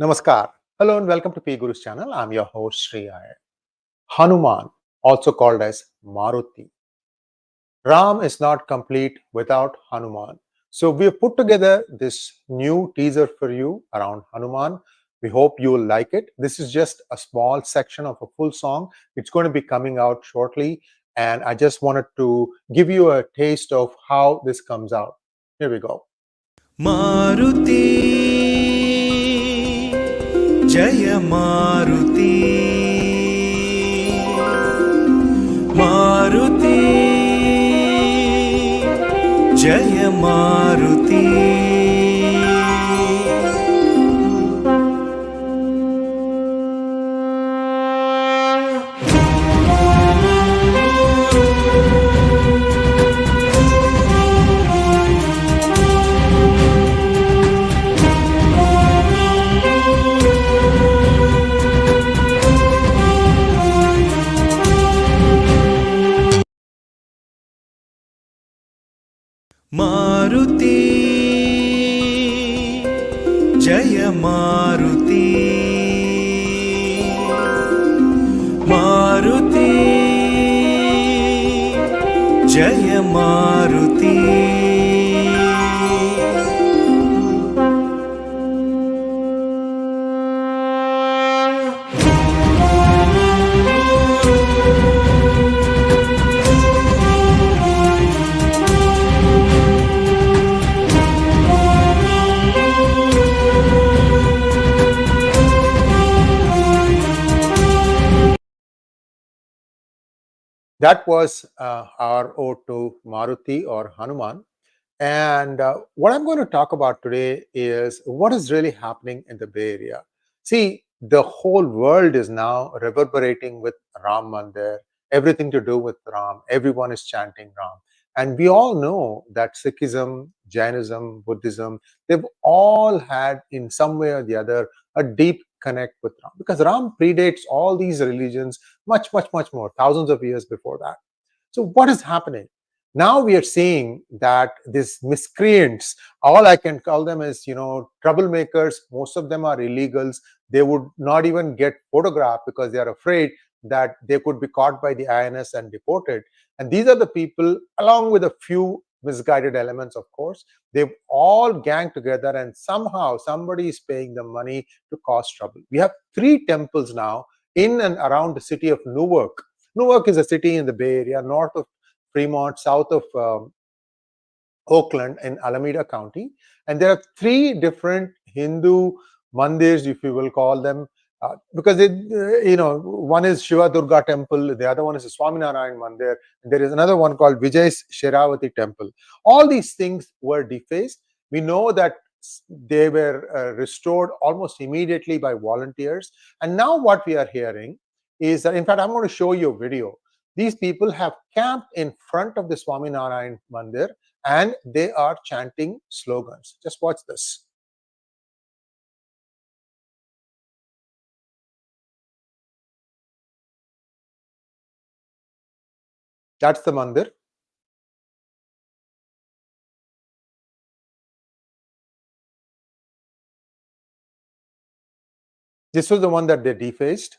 Namaskar. Hello and welcome to PGurus channel. I'm your host Sree Iyer. Hanuman, also called as Maruti. Ram is not complete without Hanuman. So we've put together this new teaser for you around Hanuman. We hope you will like it. This is just a small section of a full song. It's going to be coming out shortly. And I just wanted to give you a taste of how this comes out. Here we go. Maruti, Jaya Maruti, Maruti, Jaya Maruti. Maruti, Jaya Maruti, Maruti, Jaya Maruti. That was our ode to Maruti or Hanuman. And what I'm going to talk about today is what is really happening in the Bay Area. See, the whole world is now reverberating with Ram Mandir, everything to do with Ram. Everyone is chanting Ram. And we all know that Sikhism, Jainism, Buddhism, they've all had in some way or the other a deep connect with Ram, because Ram predates all these religions much, much, much more, thousands of years before that. So what is happening? Now we are seeing that these miscreants, all I can call them is, troublemakers. Most of them are illegals. They would not even get photographed because they are afraid that they could be caught by the INS and deported. And these are the people, along with a few misguided elements, of course, they've all ganged together and somehow somebody is paying them money to cause trouble. We have 3 temples now in and around the city of Newark. Newark is a city in the Bay Area, north of Fremont, south of Oakland in Alameda County. And there are 3 different Hindu mandirs, if you will call them, because one is Shiva Durga Temple, the other one is the Swaminarayan Mandir, and there is another one called 𝗤𝙭Sherawali Temple. All these things were defaced. We know that they were restored almost immediately by volunteers. And now what we are hearing is that, in fact, I'm going to show you a video. These people have camped in front of the Swaminarayan Mandir and they are chanting slogans. Just watch this. That's the mandir. This was the one that they defaced.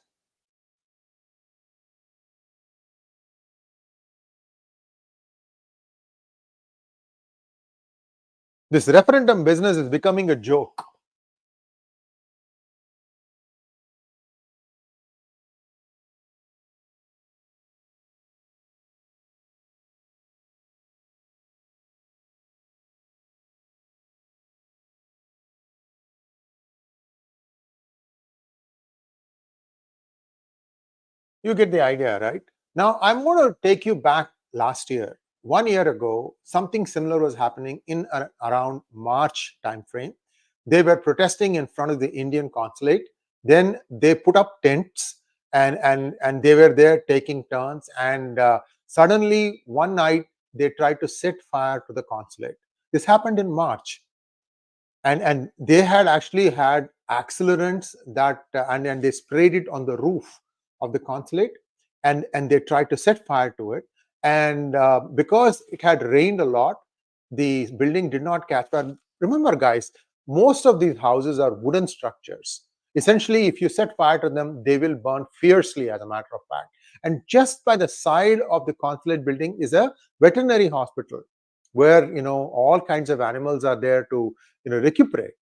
This referendum business is becoming a joke. You get the idea, right? Now, I'm going to take you back last year. 1 year ago, something similar was happening in around March timeframe. They were protesting in front of the Indian consulate. Then they put up tents and they were there taking turns. And suddenly, one night, they tried to set fire to the consulate. This happened in March. And they had actually had accelerants that and they sprayed it on the roof of the consulate, and they tried to set fire to it. And because it had rained a lot, the building did not catch fire. Remember, guys, most of these houses are wooden structures. Essentially, if you set fire to them, they will burn fiercely, as a matter of fact. And just by the side of the consulate building is a veterinary hospital where, all kinds of animals are there to, recuperate.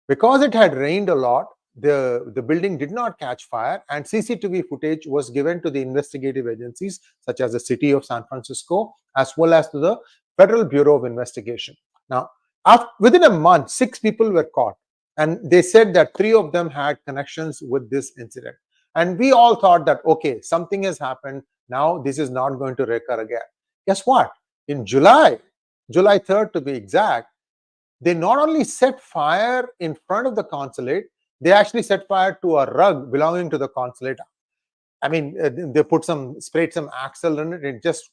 Because it had rained a lot, the building did not catch fire, and CCTV footage was given to the investigative agencies such as the City of San Francisco as well as to the Federal Bureau of Investigation. Now, within a month, 6 people were caught, and they said that 3 of them had connections with this incident. And we all thought that, okay, something has happened. Now this is not going to recur again. Guess what? In July 3rd to be exact, they not only set fire in front of the consulate, they actually set fire to a rug belonging to the consulate. I mean, they sprayed some Axel in it. It just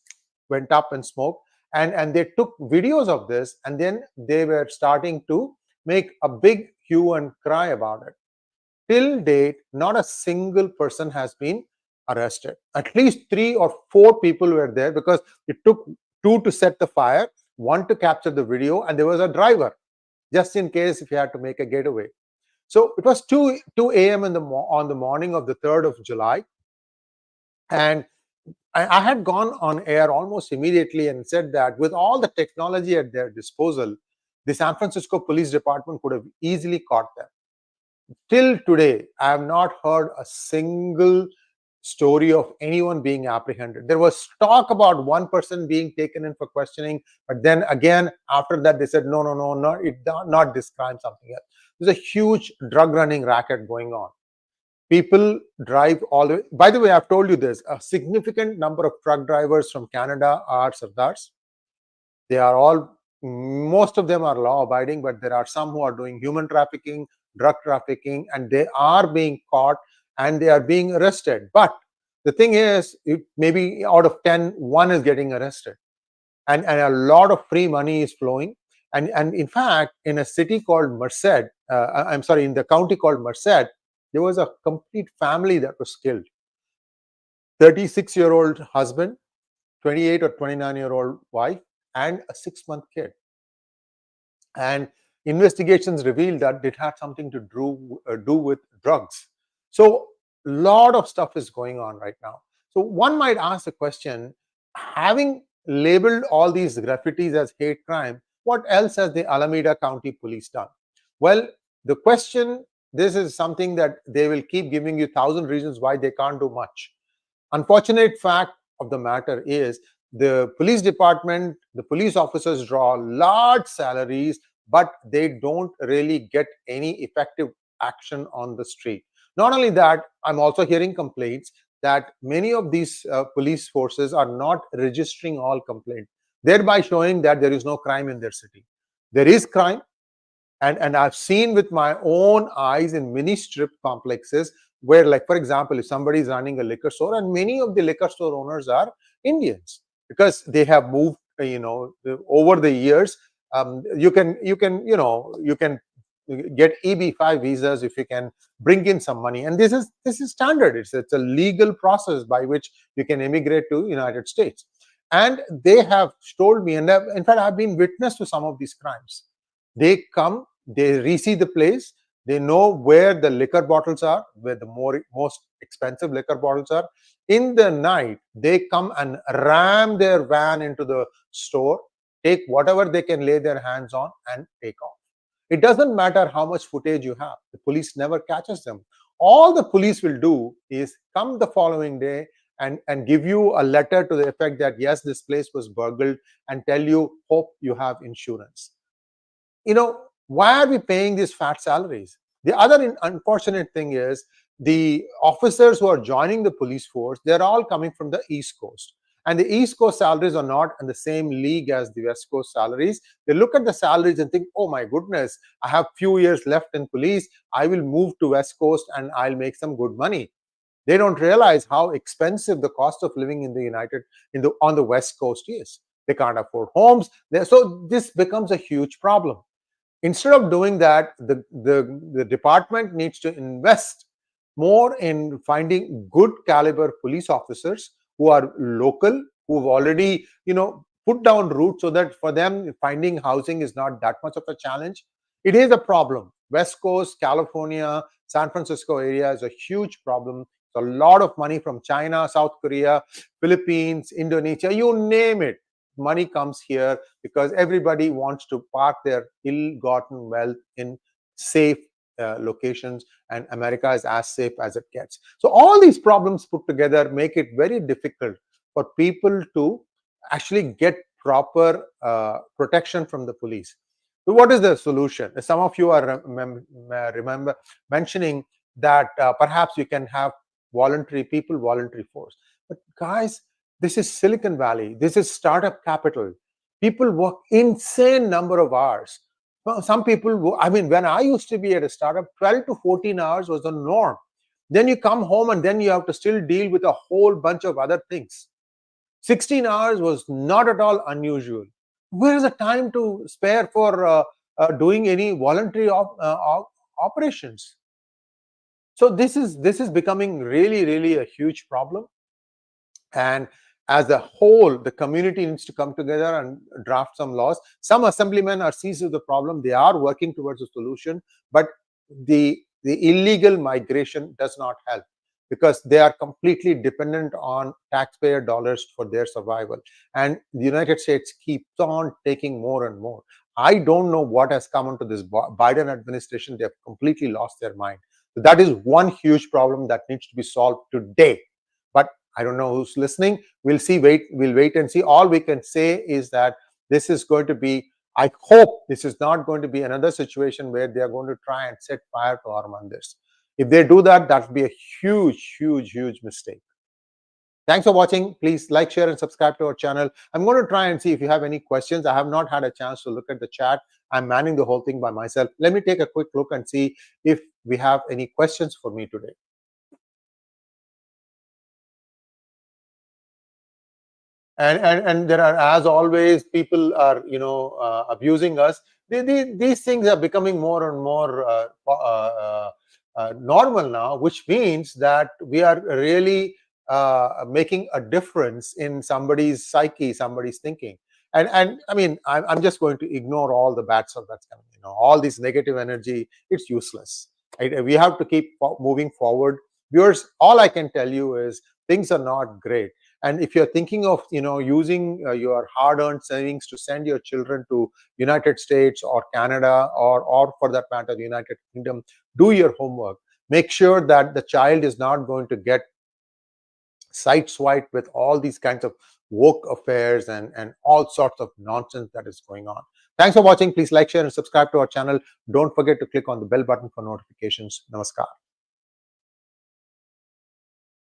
went up in smoke. And they took videos of this, and then they were starting to make a big hue and cry about it. Till date, not a single person has been arrested. At least 3 or 4 people were there, because it took 2 to set the fire, 1 to capture the video, and there was a driver, just in case if you had to make a getaway. So it was 2 a.m. on the morning of the 3rd of July, and I had gone on air almost immediately and said that with all the technology at their disposal, the San Francisco Police Department could have easily caught them. Till today, I have not heard a single story of anyone being apprehended. There was talk about one person being taken in for questioning, but then again, after that, they said, no, not this crime, something else. There's a huge drug running racket going on. People drive all the way. By the way, I've told you this, a significant number of truck drivers from Canada are Sardars. They are all, most of them are law abiding, but there are some who are doing human trafficking, drug trafficking, and they are being caught and they are being arrested. But the thing is, maybe out of 10, 1 is getting arrested, and a lot of free money is flowing. And in fact, in a city called Merced, in the county called Merced, there was a complete family that was killed. 36-year-old husband, 28 or 29-year-old wife, and a 6-month kid. And investigations revealed that it had something to do with drugs. So a lot of stuff is going on right now. So one might ask the question, having labeled all these graffitis as hate crime, what else has the Alameda County Police done? Well, the question, this is something that they will keep giving you 1,000 reasons why they can't do much. Unfortunate fact of the matter is, the police department, the police officers draw large salaries, but they don't really get any effective action on the street. Not only that, I'm also hearing complaints that many of these police forces are not registering all complaints, thereby showing that there is no crime in their city. There is crime, and I've seen with my own eyes in many strip complexes where, like, for example, if somebody is running a liquor store, and many of the liquor store owners are Indians, because they have moved, over the years. You can get EB-5 visas if you can bring in some money, and this is standard. It's a legal process by which you can immigrate to United States. And they have told me, and in fact, I've been witness to some of these crimes. They come, they re-see the place, they know where the liquor bottles are, where the most expensive liquor bottles are. In the night, they come and ram their van into the store, take whatever they can lay their hands on, and take off. It doesn't matter how much footage you have. The police never catches them. All the police will do is come the following day and give you a letter to the effect that, yes, this place was burgled, and tell you, hope you have insurance. Why are we paying these fat salaries? The other unfortunate thing is, the officers who are joining the police force, they're all coming from the East Coast. And the East Coast salaries are not in the same league as the West Coast salaries. They look at the salaries and think, oh my goodness, I have few years left in police. I will move to West Coast and I'll make some good money. They don't realize how expensive the cost of living on the West Coast is. They can't afford homes. So this becomes a huge problem. Instead of doing that, the department needs to invest more in finding good caliber police officers who are local, who've already, put down roots, so that for them, finding housing is not that much of a challenge. It is a problem. West Coast, California, San Francisco area is a huge problem. A lot of money from China, South Korea, Philippines, Indonesia, you name it. Money comes here because everybody wants to park their ill-gotten wealth in safe locations, and America is as safe as it gets. So all these problems put together make it very difficult for people to actually get proper protection from the police. So what is the solution? Some of you are remember mentioning that perhaps you can have voluntary force. But guys, this is Silicon Valley. This is startup capital. People work insane number of hours. Well, some people, I mean, when I used to be at a startup, 12 to 14 hours was the norm. Then you come home and then you have to still deal with a whole bunch of other things. 16 hours was not at all unusual. Where is the time to spare for doing any voluntary operations? So this is becoming really a huge problem. And as a whole, the community needs to come together and draft some laws. Some assemblymen are seized with the problem. They are working towards a solution, but the illegal migration does not help, because they are completely dependent on taxpayer dollars for their survival. And the United States keeps on taking more and more. I don't know what has come into this Biden administration. They have completely lost their mind. So that is one huge problem that needs to be solved today. But I don't know who's listening. We'll see. We'll wait and see. All we can say is that this is going to be, I hope this is not going to be another situation where they are going to try and set fire to our mandirs. If they do that, that would be a huge mistake. Thanks for watching. Please like, share, and subscribe to our channel. I'm going to try and see if you have any questions. I have not had a chance to look at the chat. I'm manning the whole thing by myself. Let me take a quick look and see if we have any questions for me today. And there are, as always, people are abusing us. These things are becoming more and more normal now, which means that we are really making a difference in somebody's psyche, somebody's thinking. And I mean, I'm just going to ignore all the bad stuff that's coming. All this negative energy, it's useless. Right? We have to keep moving forward. Viewers, all I can tell you is things are not great. And if you're thinking of using your hard-earned savings to send your children to United States or Canada or for that matter the United Kingdom, do your homework. Make sure that the child is not going to get sideswiped with all these kinds of woke affairs and all sorts of nonsense that is going on. Thanks for watching. Please like, share, and subscribe to our channel. Don't forget to click on the bell button for notifications. Namaskar.